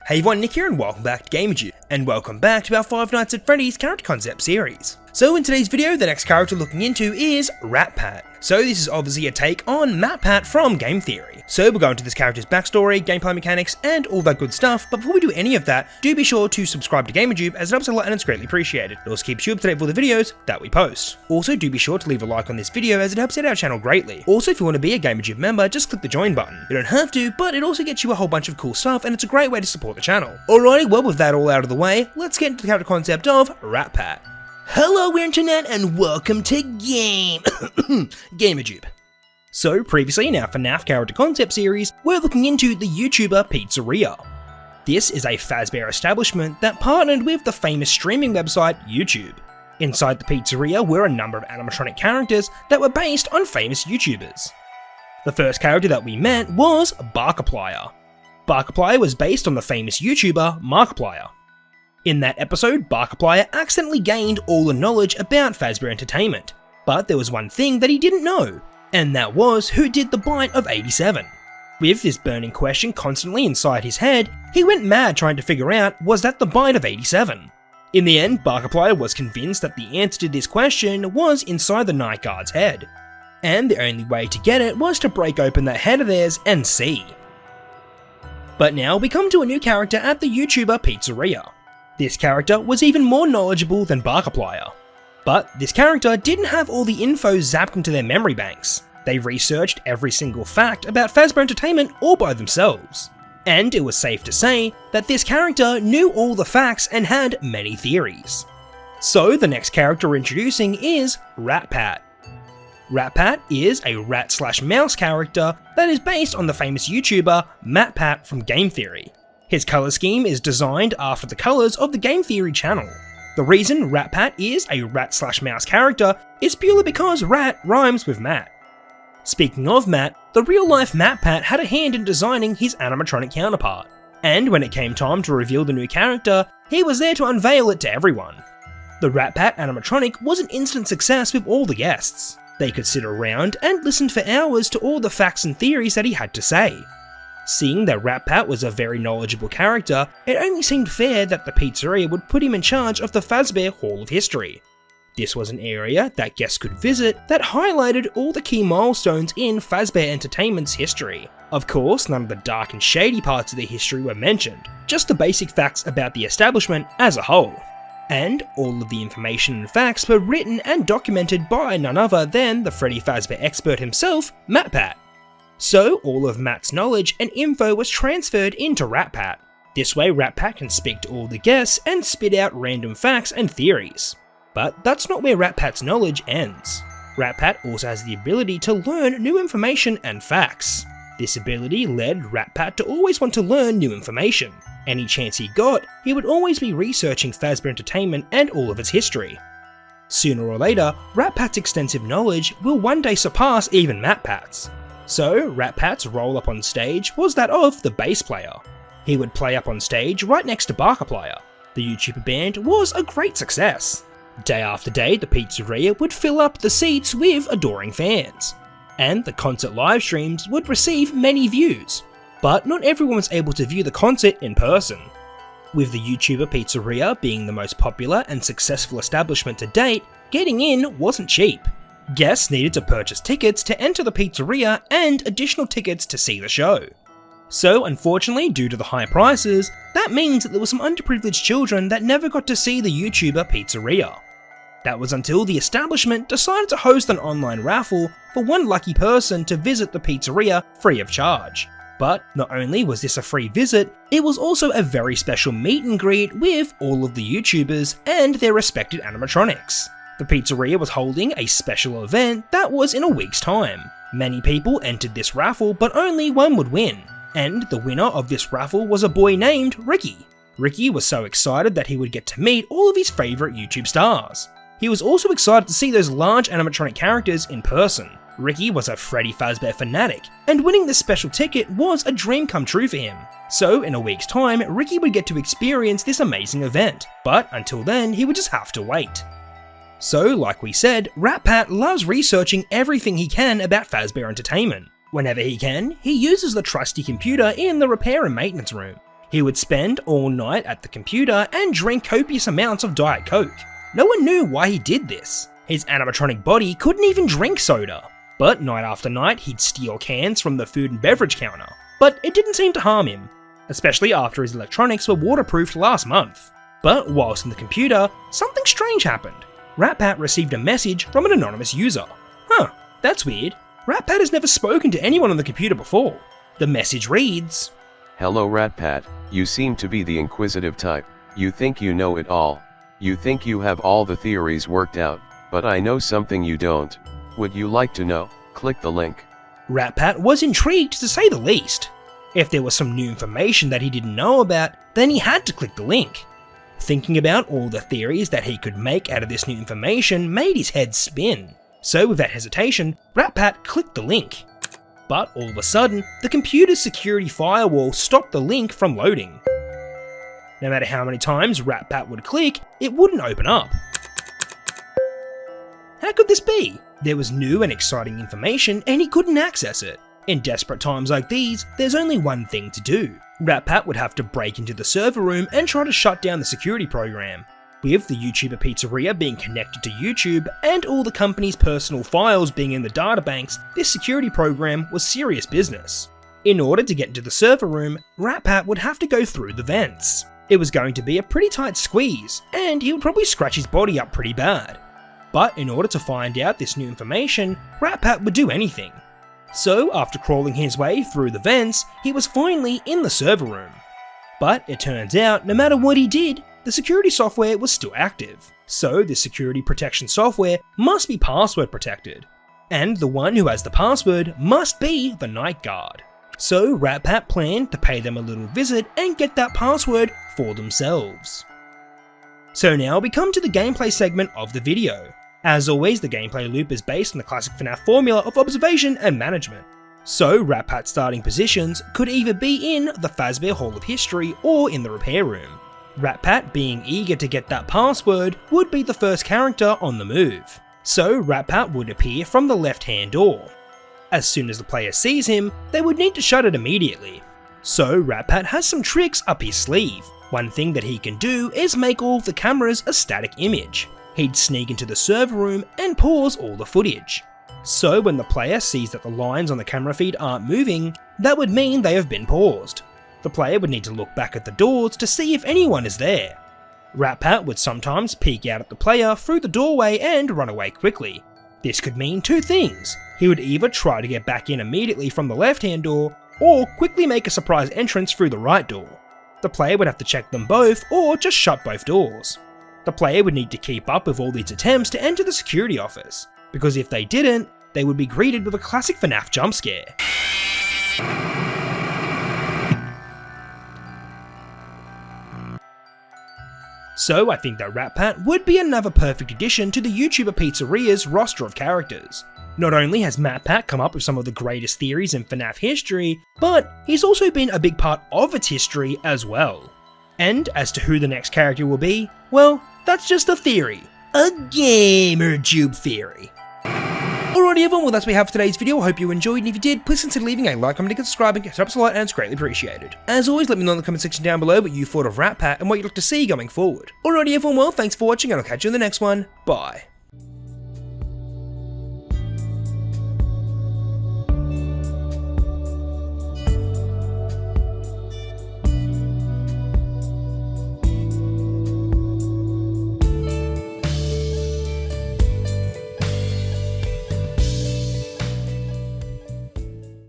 Hey everyone, Nick here and welcome back to Gamerjoob, and welcome back to our Five Nights at Freddy's character concept series. So in today's video, the next character looking into is Ratpat. So this is obviously a take on Ratpat from Game Theory. So we'll go into this character's backstory, gameplay mechanics, and all that good stuff, but before we do any of that, do be sure to subscribe to Gamerjoob as it helps a lot and it's greatly appreciated. It also keeps you up to date with all the videos that we post. Also do be sure to leave a like on this video as it helps out our channel greatly. Also if you want to be a Gamerjoob member, just click the join button. You don't have to, but it also gets you a whole bunch of cool stuff and it's a great way to support the channel. Alrighty, well with that all out of the way, let's get into the character concept of Ratpat. Hello internet and welcome to Gamerjoob. So previously in our Fnaf character concept series, we're looking into the YouTuber Pizzeria. This is a Fazbear establishment that partnered with the famous streaming website YouTube. Inside the pizzeria were a number of animatronic characters that were based on famous YouTubers. The first character that we met was Barkiplier. Barkiplier was based on the famous YouTuber Markiplier. In that episode, Barkiplier accidentally gained all the knowledge about Fazbear Entertainment, but there was one thing that he didn't know, and that was who did the bite of 87. With this burning question constantly inside his head, he went mad trying to figure out, was that the bite of 87? In the end, Barkiplier was convinced that the answer to this question was inside the night guard's head, and the only way to get it was to break open that head of theirs and see. But now we come to a new character at the YouTuber Pizzeria. This character was even more knowledgeable than Barkiplier. But this character didn't have all the info zapped into their memory banks. They researched every single fact about Fazbear Entertainment all by themselves. And it was safe to say that this character knew all the facts and had many theories. So the next character we're introducing is Ratpat. Ratpat is a rat/mouse character that is based on the famous YouTuber Ratpat from Game Theory. His colour scheme is designed after the colours of the Game Theory channel. The reason Ratpat is a rat/mouse character is purely because rat rhymes with Matt. Speaking of Matt, the real-life Ratpat had a hand in designing his animatronic counterpart, and when it came time to reveal the new character, he was there to unveil it to everyone. The Ratpat animatronic was an instant success with all the guests. They could sit around and listen for hours to all the facts and theories that he had to say. Seeing that Ratpat was a very knowledgeable character, it only seemed fair that the pizzeria would put him in charge of the Fazbear Hall of History. This was an area that guests could visit that highlighted all the key milestones in Fazbear Entertainment's history. Of course, none of the dark and shady parts of their history were mentioned, just the basic facts about the establishment as a whole. And all of the information and facts were written and documented by none other than the Freddy Fazbear expert himself, Ratpat. So all of Matt's knowledge and info was transferred into Ratpat. This way Ratpat can speak to all the guests and spit out random facts and theories. But that's not where Ratpat's knowledge ends. Ratpat also has the ability to learn new information and facts. This ability led Ratpat to always want to learn new information. Any chance he got, he would always be researching Fazbear Entertainment and all of its history. Sooner or later, Ratpat's extensive knowledge will one day surpass even Ratpat's. So, Ratpat's role up on stage was that of the bass player. He would play up on stage right next to Barkiplier. The YouTuber band was a great success. Day after day, the pizzeria would fill up the seats with adoring fans. And the concert live streams would receive many views. But not everyone was able to view the concert in person. With the YouTuber Pizzeria being the most popular and successful establishment to date, getting in wasn't cheap. Guests needed to purchase tickets to enter the pizzeria and additional tickets to see the show. So unfortunately, due to the high prices, that means that there were some underprivileged children that never got to see the YouTuber Pizzeria. That was until the establishment decided to host an online raffle for one lucky person to visit the pizzeria free of charge. But not only was this a free visit, it was also a very special meet and greet with all of the YouTubers and their respected animatronics. The pizzeria was holding a special event that was in a week's time. Many people entered this raffle, but only one would win. And the winner of this raffle was a boy named Ricky. Ricky was so excited that he would get to meet all of his favourite YouTube stars. He was also excited to see those large animatronic characters in person. Ricky was a Freddy Fazbear fanatic, and winning this special ticket was a dream come true for him. So in a week's time, Ricky would get to experience this amazing event, but until then, he would just have to wait. So, like we said, Ratpat loves researching everything he can about Fazbear Entertainment. Whenever he can, he uses the trusty computer in the repair and maintenance room. He would spend all night at the computer and drink copious amounts of Diet Coke. No one knew why he did this. His animatronic body couldn't even drink soda. But night after night, he'd steal cans from the food and beverage counter. But it didn't seem to harm him, especially after his electronics were waterproofed last month. But whilst in the computer, something strange happened. Ratpat received a message from an anonymous user. Huh, that's weird. Ratpat has never spoken to anyone on the computer before. The message reads, "Hello Ratpat, you seem to be the inquisitive type. You think you know it all. You think you have all the theories worked out, but I know something you don't. Would you like to know? Click the link." Ratpat was intrigued to say the least. If there was some new information that he didn't know about, then he had to click the link. Thinking about all the theories that he could make out of this new information made his head spin. So without hesitation, Ratpat clicked the link. But all of a sudden, the computer's security firewall stopped the link from loading. No matter how many times Ratpat would click, it wouldn't open up. How could this be? There was new and exciting information and he couldn't access it. In desperate times like these, there's only one thing to do. Ratpat would have to break into the server room and try to shut down the security program. With the YouTuber Pizzeria being connected to YouTube and all the company's personal files being in the databanks, this security program was serious business. In order to get into the server room, Ratpat would have to go through the vents. It was going to be a pretty tight squeeze, and he would probably scratch his body up pretty bad. But in order to find out this new information, Ratpat would do anything. So after crawling his way through the vents, he was finally in the server room. But it turns out, no matter what he did, the security software was still active. So the security protection software must be password protected. And the one who has the password must be the night guard. So Ratpat planned to pay them a little visit and get that password for themselves. So now we come to the gameplay segment of the video. As always, the gameplay loop is based on the classic Fnaf formula of observation and management. So Ratpat's starting positions could either be in the Fazbear Hall of History or in the repair room. Ratpat, being eager to get that password, would be the first character on the move. So Ratpat would appear from the left-hand door. As soon as the player sees him, they would need to shut it immediately. So Ratpat has some tricks up his sleeve. One thing that he can do is make all of the cameras a static image. He'd sneak into the server room and pause all the footage. So when the player sees that the lines on the camera feed aren't moving, that would mean they have been paused. The player would need to look back at the doors to see if anyone is there. Ratpat would sometimes peek out at the player through the doorway and run away quickly. This could mean two things. He would either try to get back in immediately from the left-hand door, or quickly make a surprise entrance through the right door. The player would have to check them both, or just shut both doors. The player would need to keep up with all these attempts to enter the security office, because if they didn't, they would be greeted with a classic Fnaf jump scare. So I think that Ratpat would be another perfect addition to the YouTuber Pizzeria's roster of characters. Not only has Ratpat come up with some of the greatest theories in Fnaf history, but he's also been a big part of its history as well. And as to who the next character will be, well, that's just a theory. A Gamerjoob theory. Alrighty everyone, well that's what we have for today's video. I hope you enjoyed, and if you did, please consider leaving a like, comment, and subscribing. It helps a lot and it's greatly appreciated. As always, let me know in the comment section down below what you thought of Ratpat and what you'd like to see going forward. Alrighty everyone, well thanks for watching and I'll catch you in the next one. Bye.